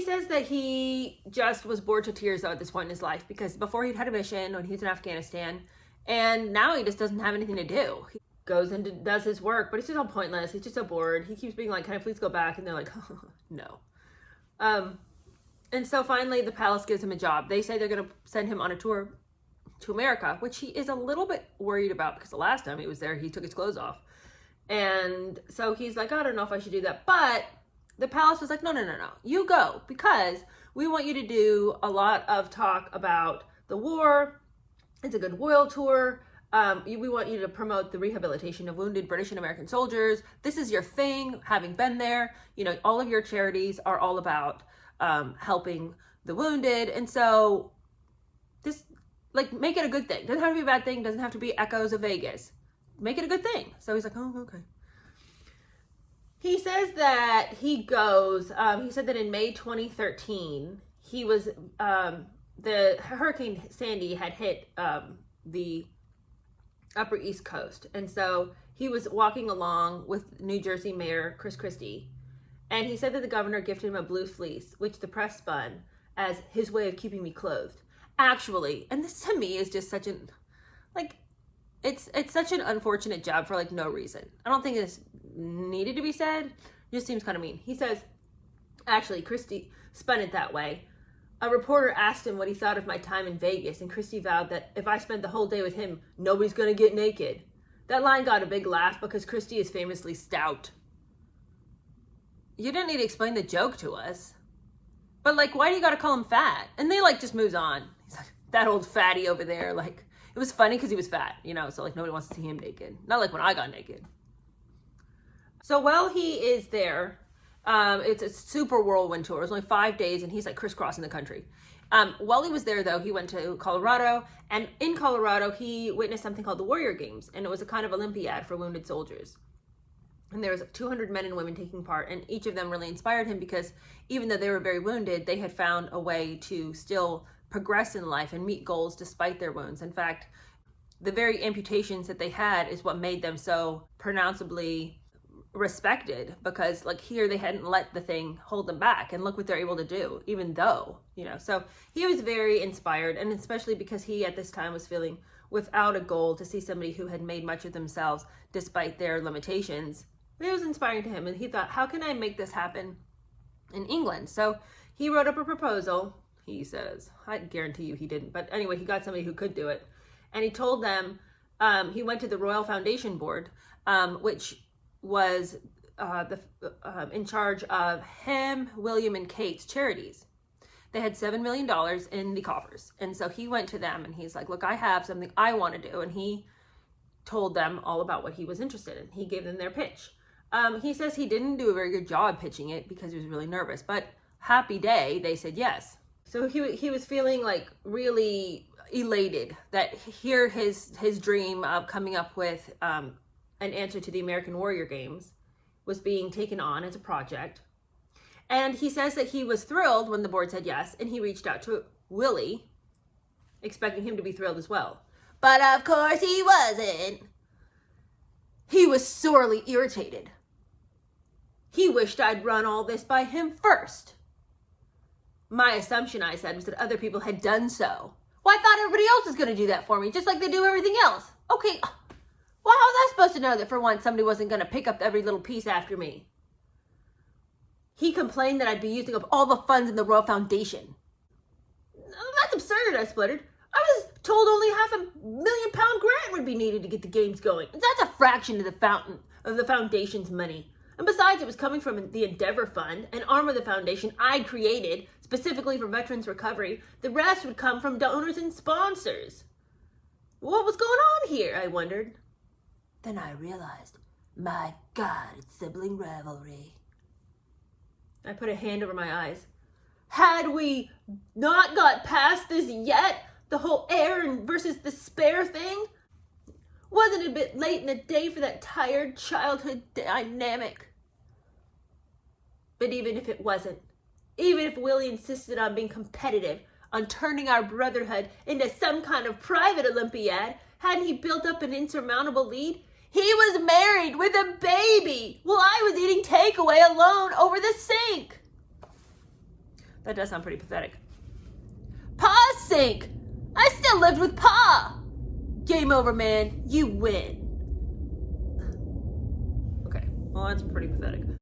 says that he just was bored to tears though at this point in his life, because before he'd had a mission when he was in Afghanistan, and now he just doesn't have anything to do. He goes and does his work, but it's just all pointless. He's just so bored. He keeps being like, can I please go back? And they're like, oh, no. And so finally the palace gives him a job. They say they're going to send him on a tour to America, which he is a little bit worried about because the last time he was there, he took his clothes off. And so he's like, I don't know if I should do that. But the palace was like, no, you go, because we want you to do a lot of talk about the war. It's a good royal tour. We want you to promote the rehabilitation of wounded British and American soldiers. This is your thing, having been there. You know, all of your charities are all about helping the wounded. And so this, like, make it a good thing. Doesn't have to be a bad thing. Doesn't have to be echoes of Vegas. Make it a good thing. So he's like, oh, okay. He says that he goes, he said that in May 2013, he was, the Hurricane Sandy had hit the Upper East Coast. And so he was walking along with New Jersey Mayor Chris Christie. And he said that the governor gifted him a blue fleece, which the press spun as his way of keeping me clothed. Actually, and this to me is just such an, like, it's such an unfortunate job for like no reason. I don't think this needed to be said. It just seems kind of mean. He says, actually, Christie spun it that way. A reporter asked him what he thought of my time in Vegas, and Christie vowed that if I spent the whole day with him, nobody's gonna get naked. That line got a big laugh because Christie is famously stout. You didn't need to explain the joke to us. But like, why do you gotta call him fat? And they like just moves on. He's like, that old fatty over there, like, it was funny because he was fat, you know, so like nobody wants to see him naked. Not like when I got naked. So while he is there, it's a super whirlwind tour. It was only 5 days and he's like crisscrossing the country. While he was there though, he went to Colorado, and in Colorado, he witnessed something called the Warrior Games. And it was a kind of Olympiad for wounded soldiers. And there was 200 men and women taking part, and each of them really inspired him because even though they were very wounded, they had found a way to still progress in life and meet goals despite their wounds. In fact, the very amputations that they had is what made them so pronounceably respected, because like here they hadn't let the thing hold them back, and look what they're able to do, even though, you know. So he was very inspired, and especially because he at this time was feeling without a goal, to see somebody who had made much of themselves despite their limitations. It was inspiring to him, and he thought, how can I make this happen in England? So he wrote up a proposal. He says, I guarantee you he didn't, but anyway, he got somebody who could do it. And he told them, he went to the Royal Foundation Board, which was in charge of him, William, and Kate's charities. They had $7 million in the coffers. And so he went to them and he's like, look, I have something I want to do. And he told them all about what he was interested in. He gave them their pitch. He says he didn't do a very good job pitching it because he was really nervous, but happy day, they said yes. So he was feeling like really elated that here his dream of coming up with an answer to the American Warrior Games was being taken on as a project. And he says that he was thrilled when the board said yes, and he reached out to Willie, expecting him to be thrilled as well. But of course he wasn't. He was sorely irritated. He wished I'd run all this by him first. My assumption, I said, was that other people had done so. Well, I thought everybody else was going to do that for me, just like they do everything else. Okay, well, how was I supposed to know that for once somebody wasn't going to pick up every little piece after me? He complained that I'd be using up all the funds in the Royal Foundation. That's absurd, I spluttered. I was told only £500,000 grant would be needed to get the games going. That's a fraction of the foundation's money. And besides, it was coming from the Endeavor Fund, an arm of the foundation I'd created specifically for veterans recovery. The rest would come from donors and sponsors. What was going on here, I wondered. Then I realized, my God, it's sibling rivalry. I put a hand over my eyes. Had we not got past this yet? The whole heir versus despair thing? Wasn't it a bit late in the day for that tired childhood dynamic? But even if it wasn't, even if Willie insisted on being competitive, on turning our brotherhood into some kind of private Olympiad, hadn't he built up an insurmountable lead? He was married with a baby while I was eating takeaway alone over the sink. That does sound pretty pathetic. Pa sink! I still lived with Pa! Game over, man. You win. Okay, well, that's pretty pathetic.